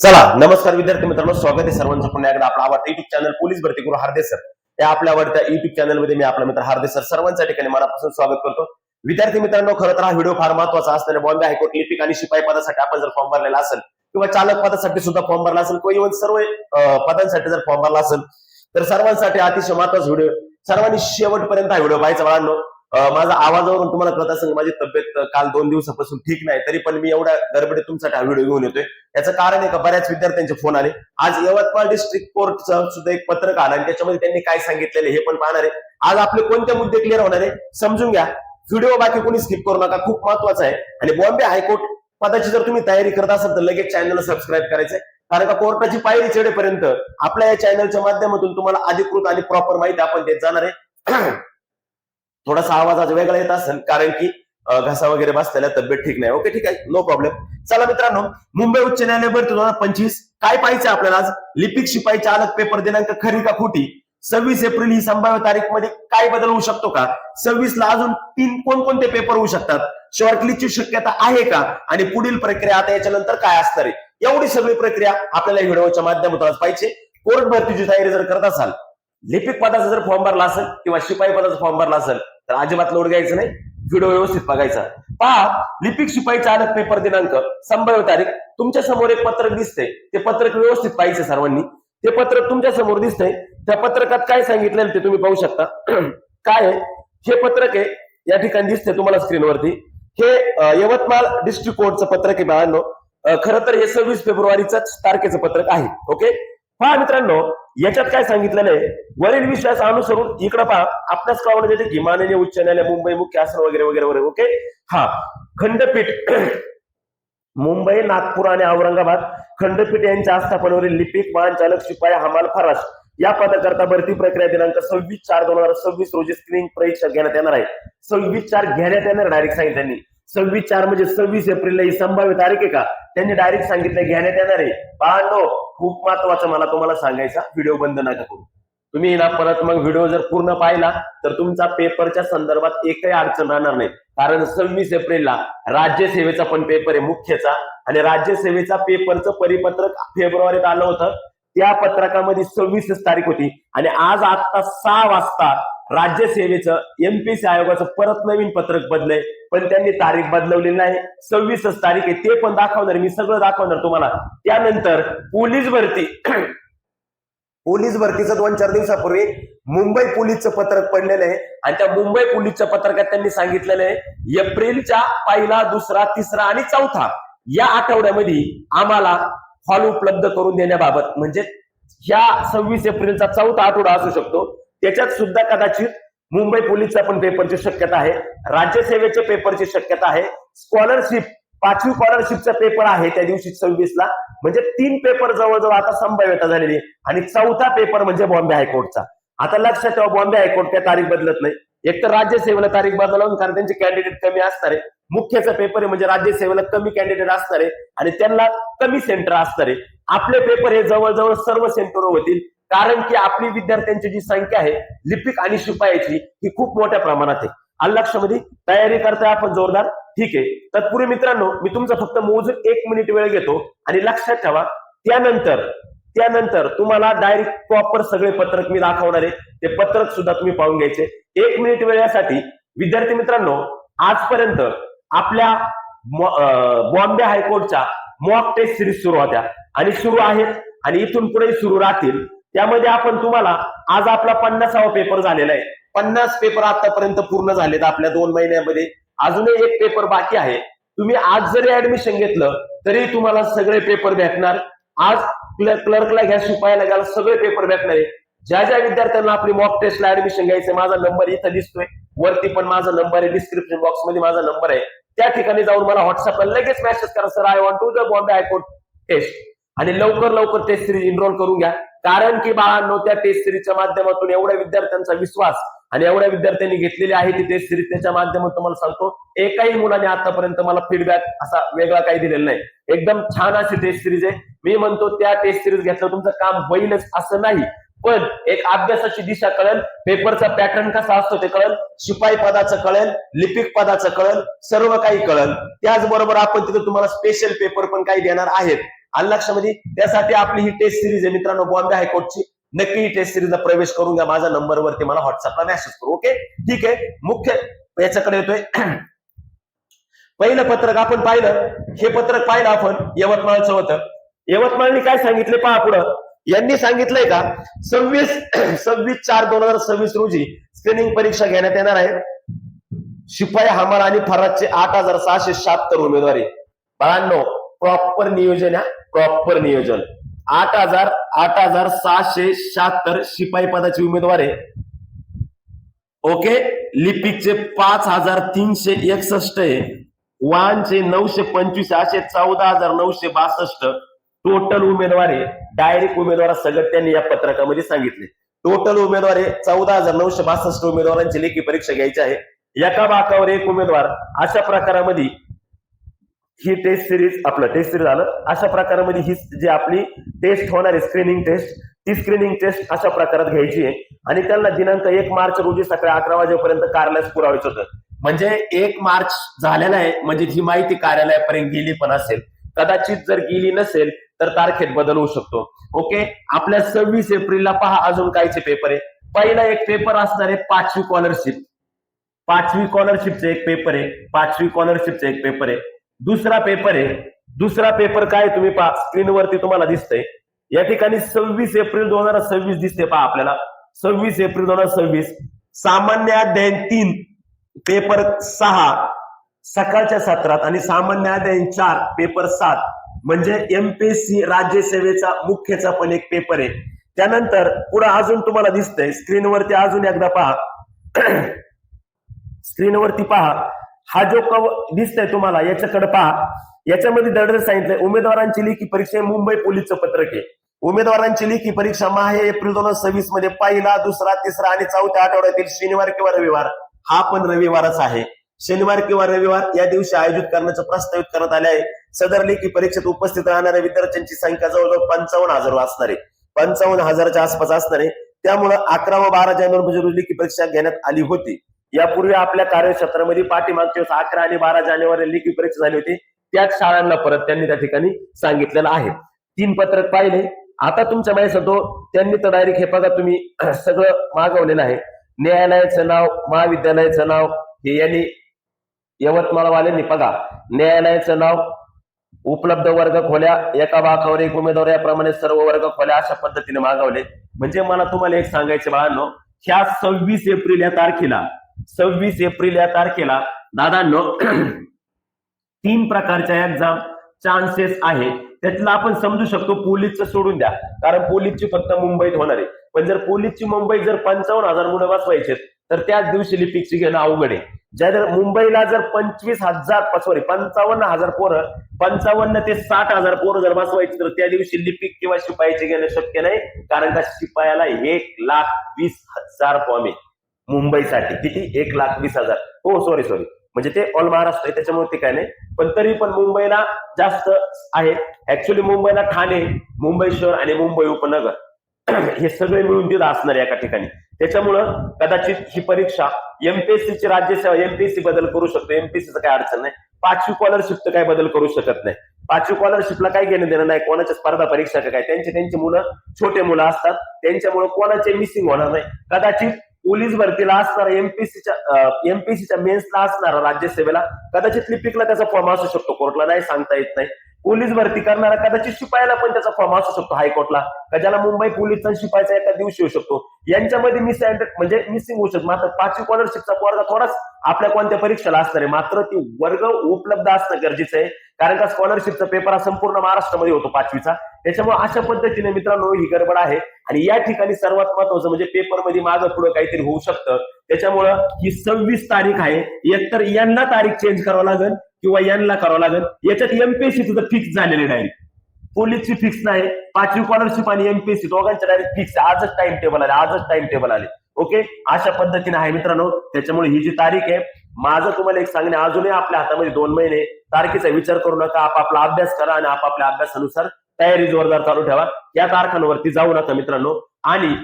चला नमस्कार विद्यार्थी मित्रांनो, स्वागत आहे सर्वांचं पुन्हा एकदा आपला आवडता युट्यूब चॅनल पोलीस भरती गुरु हार्दे सर या आपल्या आवडत्या युट्यूब चॅनल मध्ये मी आपला मित्र हार्दे सर सर्वांच्या ठिकाणी मनापासून स्वागत करतो. विद्यार्थी मित्रांनो, खरं तर हा व्हिडिओ फार महत्त्वाचा असताना बॉम्बे हायकोर्ट लिपिक आणि शिपाई पदासाठी आपण जर फॉर्म भरलेला असेल किंवा चालक पदासाठी सुद्धा फॉर्म भरला असेल किंवा इव्हन सर्व पदांसाठी जर फॉर्म भरला असेल तर सर्वांसाठी अतिशय महत्त्वाचा व्हिडिओ. सर्वांनी शेवटपर्यंत हा व्हिडिओ पाहायचा. बाळांनो, माझा आवाजावरून तुम्हाला कळत असेल माझी तब्येत काल 2 दिवसापासून ठीक नाही, तरी पण मी एवढ्या गडबडीत तुमच्यासाठी हा व्हिडिओ घेऊन येतोय. याचं कारण आहे का, बऱ्याच विद्यार्थ्यांचे फोन आले. आज यवतमाळ डिस्ट्रिक्ट कोर्टचं सुद्धा एक पत्रक आलं आणि त्याच्यामध्ये त्यांनी काय सांगितलेले हे पण पाहणार आहे. आज आपले कोणते मुद्दे क्लिअर होणार आहे समजून घ्या. व्हिडिओ बाकी कोणी स्किप करू नका, खूप महत्वाचा आहे. आणि बॉम्बे हायकोर्ट पदाची जर तुम्ही तयारी करत असाल तर लगेच चॅनलला सबस्क्राईब करायचंय, कारण का कोर्टाची पायरी चढेपर्यंत आपल्या या चॅनलच्या माध्यमातून तुम्हाला अधिकृत आणि प्रॉपर माहिती आपण देत जाणार आहे. थोडासा आवाज आज वेगळा येत असेल कारण की घसा वगैरे बसलेला, तब्येत ठीक नाही. ओके, ठीक आहे, नो प्रॉब्लेम. चला मित्रांनो, मुंबई उच्च न्यायालय भरती 2025 काय पाहिजे आपल्याला आज? लिपिक शिपाई चालक पेपर दिनांक खरी का खोटी? 26 एप्रिल ही संभाव्य तारीख मध्ये काय बदल होऊ शकतो का? 26 ला अजून 3 कोणकोणते पेपर होऊ शकतात? शॉर्टलिस्टची शक्यता आहे का? आणि पुढील प्रक्रिया आता याच्यानंतर काय असणार आहे? एवढी सगळी प्रक्रिया आपल्याला व्हिडिओच्या माध्यमातून आज पाहिजे. कोर्ट भरतीची तयारी जर करत असाल, लिपिक पदाचा जर फॉर्म भरला असेल किंवा शिपाई पदाचा फॉर्म भरला असेल तर अजिबात लोड घ्यायचं नाही, व्हिडिओ व्यवस्थित बघायचा. पहा, लिपिक शिपाई चालक पेपर दिनांक संभाव्य तारीख. तुमच्या समोर एक पत्रक दिसतंय, ते पत्रक व्यवस्थित पाहिजे सर्वांनी. ते पत्रक तुमच्या समोर दिसतंय, त्या पत्रकात काय सांगितलेलं ते तुम्ही पाहू शकता. काय आहे हे पत्रक आहे, या ठिकाणी दिसतंय तुम्हाला स्क्रीनवरती. हे यवतमाळ डिस्ट्रिक्ट कोर्टचं पत्रक आहे बाळांनो. खरं तर हे 26 फेब्रुवारीचं तारखेचं पत्रक आहे. ओके, पहा मित्रांनो, याच्यात काय सांगितलेलं आहे, वरील विषयास अनुसरून इकडे पहा, आपल्याच कळवण्यात येते की माननीय उच्च न्यायालय मुंबई मुख्य आसन वगैरे वगैरे वगैरे. ओके, हा खंडपीठ मुंबई, नागपूर आणि औरंगाबाद खंडपीठ यांच्या आस्थापनेवरील लिपिक, वाहन चालक, शिपाई, हमाल, फराश या पदाकरता भरती प्रक्रिया दिनांक 26/4/2026 रोजी स्क्रीनिंग परीक्षा घेण्यात येणार आहे. 26/4 घेण्यात येणार, डायरेक्ट सांगितलं त्यांनी. 26/4 म्हणजे 26 एप्रिलला ही संभाव्य तारीख आहे का? त्यांनी डायरेक्ट सांगितलं घेण्यात येणार आहे. बाळांनो, खूप महत्वाचं मला तुम्हाला सांगायचा, व्हिडिओ बंद नका करू. तुम्ही ना परत मग व्हिडिओ जर पूर्ण पाहिला तर तुमचा पेपरच्या संदर्भात एकही अडचण राहणार नाही. कारण 26 एप्रिलला राज्यसेवेचा पण पेपर आहे मुख्यचा, आणि राज्यसेवेचा पेपरचं परिपत्रक फेब्रुवारीत आलं होतं. त्या पत्रकामध्ये 26 तारीख होती आणि आज आता 6 वाजता राज्यसेवेचं एमपीसी आयोगाचं परत नवीन पत्रक बदलय, पण त्यांनी तारीख बदलवलेली नाही. 26 तारीख आहे, ते पण दाखवणार, मी सगळं दाखवणार तुम्हाला. त्यानंतर पोलीस भरती पोलीस भरतीचं 2-4 दिवसापूर्वी मुंबई पोलीसचं पत्रक पडलेलं आहे आणि त्या मुंबई पोलीसच्या पत्रकात त्यांनी सांगितलेलं आहे एप्रिलच्या 1, 2, 3 आणि 4 या आठवड्यामध्ये आम्हाला हॉल उपलब्ध करून देण्याबाबत, म्हणजे ह्या 26 एप्रिलचा 4था आठवडा असू शकतो, त्याच्यात सुद्धा कदाचित मुंबई पोलीसचा पण पेपरची शक्यता आहे, राज्यसेवेच्या पेपरची शक्यता आहे, स्कॉलरशिप 5वी स्कॉलरशिपचा पेपर आहे त्या दिवशी 26 ला. म्हणजे 3 पेपर जवळजवळ आता संभाव्यता झालेली आहे आणि 4था पेपर म्हणजे बॉम्बे हायकोर्टचा. आता लक्षात ठेवा, बॉम्बे हायकोर्ट त्या तारीख बदलत नाही. एक तर राज्यसेवेला तारीख बदलावून, कारण त्यांचे कॅन्डिडेट कमी असणार आहे. मुख्यचा पेपर आहे म्हणजे राज्यसेवेला कमी कॅन्डिडेट असणार आहे आणि त्यांना कमी सेंटर असणार आहे. आपले पेपर हे जवळजवळ सर्व सेंटर होतील, कारण की आपली विद्यार्थ्यांची जी संख्या आहे लिपिक आणि शिपायाची ही खूप मोठ्या प्रमाणात आहे. लक्षामध्ये तयारी करताय आपण जोरदार, ठीक आहे. तत्पूर्वी मित्रांनो, मी तुमचा फक्त मोजून 1 मिनिट वेळ घेतो आणि लक्षात ठेवा, त्यानंतर तुम्हाला डायरेक्ट प्रॉपर सगळे पत्रक मी दाखवणार आहे. ते पत्रक सुद्धा तुम्ही पाहून घ्यायचे. 1 मिनिट वेळेसाठी विद्यार्थी मित्रांनो, आजपर्यंत आपल्या बॉम्बे हायकोर्टच्या मॉक टेस्ट सिरीज सुरू होत्या आणि सुरू आहेत आणि इथून पुढे सुरू राहतील. त्यामध्ये आपण तुम्हाला आज आपला 50वा पेपर झालेला आहे. 50 पेपर आतापर्यंत पूर्ण झालेत आपल्या 2 महिन्यामध्ये. अजूनही एक पेपर बाकी आहे. तुम्ही आज जरी ऍडमिशन घेतलं तरी तुम्हाला सगळे पेपर भेटणार. आज क्लर्कला घ्या, शिपायाला घ्या, सगळे पेपर भेटणार आहे. ज्या ज्या विद्यार्थ्यांना आपली मॉक टेस्टला ऍडमिशन घ्यायचं, माझा नंबर इथं दिसतोय, वरती पण माझा नंबर आहे, डिस्क्रिप्शन बॉक्स मध्ये माझा नंबर आहे. त्या ठिकाणी जाऊन मला व्हॉट्सअपला लगेच मेसेज करा, sir I want to the Bombay high court test, आणि लवकर टेस्ट सिरीज एनरोल करून घ्या. कारण की बाळांनो, त्या टेस्ट सिरीजच्या माध्यमातून एवढ्या विद्यार्थ्यांचा विश्वास आणि एवढ्या विद्यार्थ्यांनी घेतलेली आहे ती टेस्ट सिरीज, त्याच्या माध्यमातून तुम्हाला सांगतो, एकाही मुलाने आतापर्यंत मला फीडबॅक असा वेगळा काही दिलेला नाही. एकदम छान अशी टेस्ट सिरीज आहे. मी म्हणतो त्या टेस्ट सिरीज घेतलं तुमचं काम होईलच असं नाही, पण एक अभ्यासाची दिशा कळेल, पेपरचा पॅटर्न कसा असतो ते कळेल, शिपाई पदाचं कळेल, लिपिक पदाचं कळेल, सर्व काही कळेल. त्याचबरोबर आपण तिथे तुम्हाला स्पेशल पेपर पण काही देणार आहेत. आलं लक्षामध्ये? त्यासाठी आपली ही टेस्ट सिरीज आहे मित्रांनो बॉम्बे हायकोर्टची. नक्की ही टेस्ट सिरीजला प्रवेश करून घ्या. माझा नंबरवरती मला व्हॉट्सअपला मेसेज करू. ओके, ठीक आहे. मुख्य याच्याकडे येतोय. पहिलं पत्रक आपण पाहिलं, हे पत्रक पाहिलं आपण, यवतमाळचं होतं. यवतमाळने काय सांगितले पहा पुढं. यांनी सांगितलंय का 26/4/2026 रोजी स्क्रीनिंग परीक्षा घेण्यात येणार आहे. शिपाई, हमाल आणि फरादचे 8,676 उमेदवारी. बाळांनो, प्रॉपर नियोजन आहे, प्रॉपर नियोजन. 8,676 शिपाई पदाचे उमेदवार आहे. ओके, लिपिकचे 5,361 आहे. वाहनचे 925, असे 14,962 टोटल उमेदवार आहे. डायरेक्ट उमेदवार सगळं त्यांनी या पत्रकामध्ये सांगितले. टोटल उमेदवार आहे 14,962 उमेदवारांची लेखी परीक्षा घ्यायची आहे. एका बाकावर एक उमेदवार. अशा प्रकारामध्ये ही टेस्ट सिरीज, आपलं टेस्ट सिरीज आलं. अशा प्रकारामध्ये ही जी आपली टेस्ट होणार आहे स्क्रीनिंग टेस्ट, ती स्क्रीनिंग टेस्ट अशा प्रकारात घ्यायची आहे. आणि त्यांना दिनांक 1 मार्च रोजी सकाळी 11 वाजेपर्यंत कार्यालयास पुरावायचं होतं. म्हणजे 1 मार्च झालेला आहे, म्हणजे ही माहिती कार्यालयापर्यंत गेली पण असेल. कदाचित जर गेली नसेल तर तारखेत बदल होऊ शकतो. ओके, आपल्या 26 एप्रिलला पहा अजून कायचे पेपर आहे. पहिला एक पेपर असणार आहे 5वी स्कॉलरशिप. 5वी स्कॉलरशिपचे एक पेपर आहे. 5वी स्कॉलरशिपचे एक पेपर आहे. दुसरा पेपर आहे. दुसरा पेपर काय तुम्ही पहा स्क्रीनवरती तुम्हाला दिसतंय. या ठिकाणी 26 एप्रिल 2026 दिसते पहा आपल्याला. 26 एप्रिल 2026 सामान्य अध्ययन 3 पेपर 6 सकाळच्या सत्रात आणि सामान्य अध्ययन 4 पेपर 7 म्हणजे एमपीएससी राज्यसेवेचा मुख्यचा पण एक पेपर आहे. त्यानंतर पुढे अजून तुम्हाला दिसतंय स्क्रीनवरती, अजून एकदा पहा स्क्रीनवरती पहा. हा जो दिसतंय तुम्हाला याच्याकडे पहा. याच्यामध्ये दर्जा सांगितलंय उमेदवारांची लेखी परीक्षा मुंबई पोलीसचं पत्रक आहे. उमेदवारांची लेखी परीक्षा माहे एप्रिल 2026 मध्ये पहिला, दुसरा, तिसरा आणि चौथ्या आठवड्यातील शनिवार किंवा रविवार, हा पण रविवारच आहे. शनिवार किंवा रविवार या दिवशी आयोजित करण्याचं प्रस्तावित करण्यात आले आहे. सदर लेखी परीक्षेत उपस्थित राहणाऱ्या विद्यार्थ्यांची संख्या जवळजवळ 55,000 असणार आहे. 55,000च्या आसपास असणार आहे. त्यामुळे 11 व 12 जानेवारी रोजी लेखी परीक्षा घेण्यात आली होती. यापूर्वी आपल्या कार्यक्षेत्रामध्ये पाठीमागच्या 11 आणि 12 जानेवारी लेखी परीक्षा झाली होती. त्याच शाळांना परत त्यांनी त्या ठिकाणी सांगितलेलं आहे. 3 पत्रक पाहिले. आता तुमच्या माहिती होतो त्यांनी तर डायरेक्ट हे बघा तुम्ही सगळं मागवलेलं आहे. न्यायालयाचं नाव, महाविद्यालयाचं नाव हे यांनी यवतमाळवाल्यांनी बघा. न्यायालयाचं नाव, उपलब्ध वर्ग खोल्या, एका बाकावर एक उमेदवार, याप्रमाणे सर्व वर्ग खोल्या अशा पद्धतीने मागवले. म्हणजे मला तुम्हाला एक सांगायचं बाळांनो, ह्या 26 एप्रिल या तारखेला 26 एप्रिल या तारखेला दादांनो 3 प्रकारच्या एक्झाम चान्सेस आहे. त्यातला आपण समजू शकतो पोलीसचं सोडून द्या, कारण पोलीसची फक्त मुंबईत होणार आहे. पण जर पोलीसची मुंबईत जर 55,000 मुलं बसवायचे तर त्याच दिवशी लिपिकची घेणं अवघड आहे. जर मुंबईला जर 55,000 पोरं, 55 ते 60,000 पोरं जर बसवायची तर त्या दिवशी लिपिक किंवा शिपाईचे घेणं शक्य नाही. कारण का शिपायाला 1,20,000 फॉर्म आहे मुंबईसाठी. किती? 1,20,000. हो सॉरी म्हणजे ते ऑल महाराष्ट्र आहे, त्याच्यामुळे ते काय नाही. पण तरी पण मुंबईला जास्त आहे. ऍक्च्युली मुंबईला ठाणे, मुंबई शहर आणि मुंबई उपनगर हे सगळे मिळून तिथं असणार एका ठिकाणी. त्याच्यामुळं कदाचित ही परीक्षा एमपीएससीची राज्यसेवा एमपीएससी बदल करू शकतो. एमपीएससीचं काय अडचण नाही. 5वी स्कॉलरशिपचं काय बदल करू शकत नाही. 5वी स्कॉलरशिपला काय घेणं देणं नाही. कोणाच्या स्पर्धा परीक्षा काय, त्यांची मुलं छोटे मुलं असतात, त्यांच्यामुळे कोणाचे मिसिंग होणार नाही. कदाचित पोलीस भरतीला असणारा एमपीएससीच्या मेन्सला असणारा राज्यसेवेला कदाचित लिपिकला त्याचा फॉर्म असू शकतो, कोर्टला नाही सांगता येत नाही. पोलीस भरती करणारा कदाचित शिपायाला पण त्याचा फॉर्म असू शकतो हायकोर्टला, का ज्याला मुंबई पोलीसचा शिपायचा एका दिवशी होऊ शकतो. यांच्यामध्ये म्हणजे मिसिंग होऊ शकतो. मात्र 5वी स्कॉलरशिपचा वर्ग थोडाच आपल्या कोणत्या परीक्षेला असणार आहे, मात्र ती वर्ग उपलब्ध असणं गरजेचं आहे. कारण का स्कॉलरशिपचा पेपर हा संपूर्ण महाराष्ट्रामध्ये होतो 5वीचा. त्याच्यामुळे अशा पद्धतीने मित्रांनो ही गडबड आहे. आणि या ठिकाणी सर्वात महत्वाचं म्हणजे पेपरमध्ये मागं पुढं काहीतरी होऊ शकतं. त्याच्यामुळं ही 26 तारीख आहे. एकतर यांना तारीख चेंज करावं लागेल किंवा यांना करावं लागेल. याच्यात एमपीएससी तर फिक्स झालेले डायरेक्ट, पोलीसची फिक्स नाही. 5वी स्कॉलरशिप आणि एमपीएससी दोघांच्या डायरेक्ट फिक्स. आजच टाइम टेबल आले. ओके, अशा पद्धतीने आहे मित्रांनो. त्याच्यामुळे ही जी तारीख आहे, माझं तुम्हाला एक सांगणे, अजूनही आपल्या हातामध्ये 2 महिने. तारखेचा विचार करू नका. आपापला अभ्यास करा आणि आपापल्या अभ्यासानुसार तयारी जोरदार चालू ठेवा. या तारखांवरती जाऊ नका मित्रांनो. आणि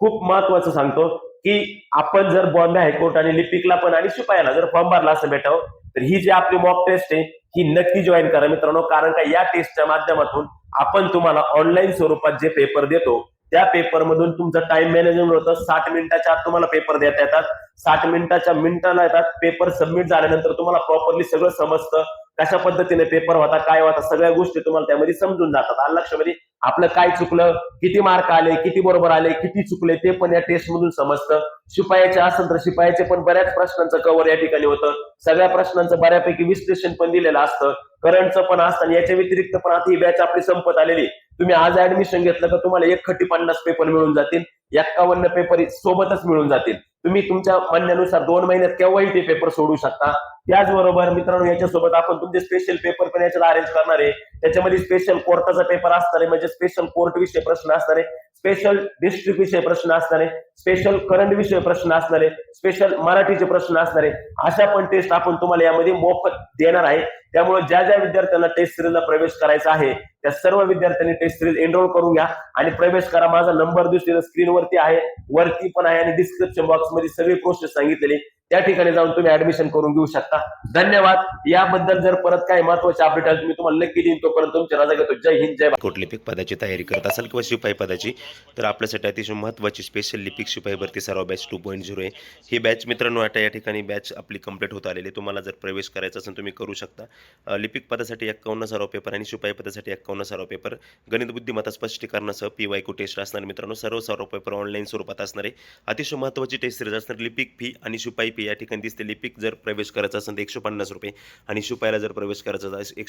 खूप महत्वाचं सांगतो की आपण जर बॉम्बे हायकोर्ट आणि लिपिकला पण आणि शिपायाला जर फॉर्म भरला असं भेटावं तर ही जी आपली मॉक टेस्ट आहे ही नक्की जॉईन करा मित्रांनो, कारण का या टेस्टच्या माध्यमातून आपण तुम्हाला ऑनलाईन स्वरूपात जे पेपर देतो त्या पेपर मधून तुमचं टाइम मॅनेजमेंट होतं. 60 मिनिटाच्या आत तुम्हाला पेपर देता येतात. 60 मिनिटाच्या मिनिटाला येतात. पेपर सबमिट झाल्यानंतर तुम्हाला प्रॉपरली सगळं समजतं, कशा पद्धतीने पेपर होता, काय होता, सगळ्या गोष्टी तुम्हाला त्यामध्ये समजून जातात. आलं लक्षामध्ये? आपलं काय चुकलं, किती मार्क आले, किती बरोबर आले, किती चुकले ते पण या टेस्ट मधून समजतं. शिपायाचे असेल तर शिपायाचे पण बऱ्याच प्रश्नांचं कव्हर या ठिकाणी होतं. सगळ्या प्रश्नांचं बऱ्यापैकी विश्लेषण पण दिलेलं असतं. करंटचं पण असतं. आणि याच्या व्यतिरिक्त पण आता ही बॅच आपली संपत आलेली. तुम्ही आज ऍडमिशन घेतलं तर तुम्हाला 1 पेपर मिळून जातील. 51 पेपर सोबतच मिळून जातील. तुम्ही तुमच्या म्हणण्यानुसार 2 महिन्यात केव्हाही ते पेपर सोडू शकता. त्याचबरोबर मित्रांनो याच्यासोबत आपण तुमचे स्पेशल पेपर पण याच्यात अरेंज करणार आहे. त्याच्यामध्ये स्पेशल कोर्टाचा पेपर असणार आहे, म्हणजे स्पेशल कोर्ट विषय प्रश्न असणार आहे, स्पेशल डिस्ट्रिक्ट विषय प्रश्न असणार आहे, स्पेशल करंट विषय प्रश्न असणार आहे, स्पेशल मराठीचे प्रश्न असणार आहे. अशा पण टेस्ट आपण तुम्हाला यामध्ये मोफत देणार आहे. त्यामुळे ज्या ज्या विद्यार्थ्यांना टेस्ट सिरीजला प्रवेश करायचा आहे त्या सर्व विद्यार्थ्यांनी टेस्ट सिरीज एनरोल करून घ्या आणि प्रवेश करा. माझा नंबर दिसतो स्क्रीनवरती आहे, वरती पण आहे आणि डिस्क्रिप्शन बॉक्स मध्ये सगळी प्रोसेस सांगितलेली. त्या ठिकाणी जाऊन तुम्ही ऍडमिशन करून घेऊ शकता. धन्यवाद. याबद्दल जर परत काही महत्वाचे अपडेट आले मी तुम्हाला नक्की देईन. तोपर्यंत तुमची रजा घेतो. जय हिंद, जय भारत. कोटलिपिक पदाची तयारी करत असाल किंवा शिपाई पदाची, तर आपल्यासाठी अतिशय महत्त्वाची स्पेशल लिपिक शिपाई भरती सराव बॅच 2.0 आहे. ही बॅच मित्रांनो आता या ठिकाणी बॅच आपली कंप्लीट होत आलेली. तुम्हाला जर प्रवेश करायचा असेल तुम्ही करू शकता. लिपिक पदासाठी 51 सराव पेपर आणि शिपाई पदासाठी 51 सराव पेपर, गणित बुद्धिमत्ता स्पष्टीकरणासह PYQ टेस्ट असणार मित्रांनो. सर्व सराव पेपर ऑनलाईन स्वरूपात असणार आहे. अतिशय महत्त्वाची टेस्ट सिरीज असणार. लिपिक फी आणि शिपाई फी या ठिकाणी दिसते. लिपिक जर प्रवेश करायचा असेल तर 150 रुपये आणि शिपाईला जर प्रवेश करायचा असेल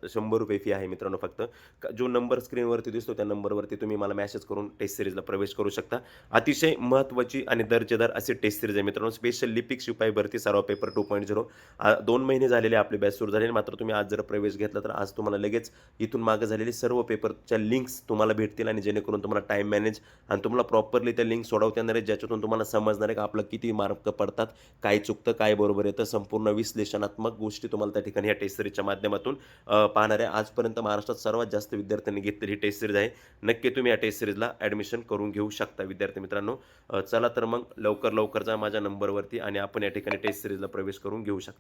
100 रुपये फी आहे मित्रांनो. फक्त जो नंबर स्क्रीनवरती दिसतो त्या नंबरवरती तुम्ही मला मेसेज करून टेस्ट सिरीजला प्रवेश करू शकता. अतिशय महत्त्वाची आणि दर्जेदार अशी टेस्ट सिरीज आहे मित्रांनो. स्पेशल लिपिक शिपाई भरती सराव पेपर 2.0. 2 महिने झालेले आपली बॅच सुरू झालेली. मात्र तुम्ही आज जर प्रवेश घेतला तर आज तुम्हाला लगेच इथून मागे झालेले सर्व पेपरच्या लिंक्स तुम्हाला भेटतील आणि जेणेकरून तुम्हाला टाइम मॅनेज आणि तुम्हाला प्रॉपरली त्या लिंक सोडवता येणार आहे, ज्याच्यातून तुम्हाला समजणार आहे की आपलं किती मार्क पडतात, काय चुकतं, काय बरोबर येतं. संपूर्ण विश्लेषणात्मक गोष्टी तुम्हाला त्या ठिकाणी या टेस्ट सिरीजच्या माध्यमातून पाहणार आहे. आजपर्यंत महाराष्ट्रात सर्वात जास्त विद्यार्थ्यांनी घेतलेली टेस्ट सिरीज आहे. नक्की तुम्ही या टेस्ट सिरीजला ॲडमिशन करून घेऊ शकता विद्यार्थी मित्रांनो. चला तर मग लवकर जा माझ्या नंबरवरती आणि आपण या ठिकाणी टेस्ट सिरीजला प्रवेश करून घेऊ शकता.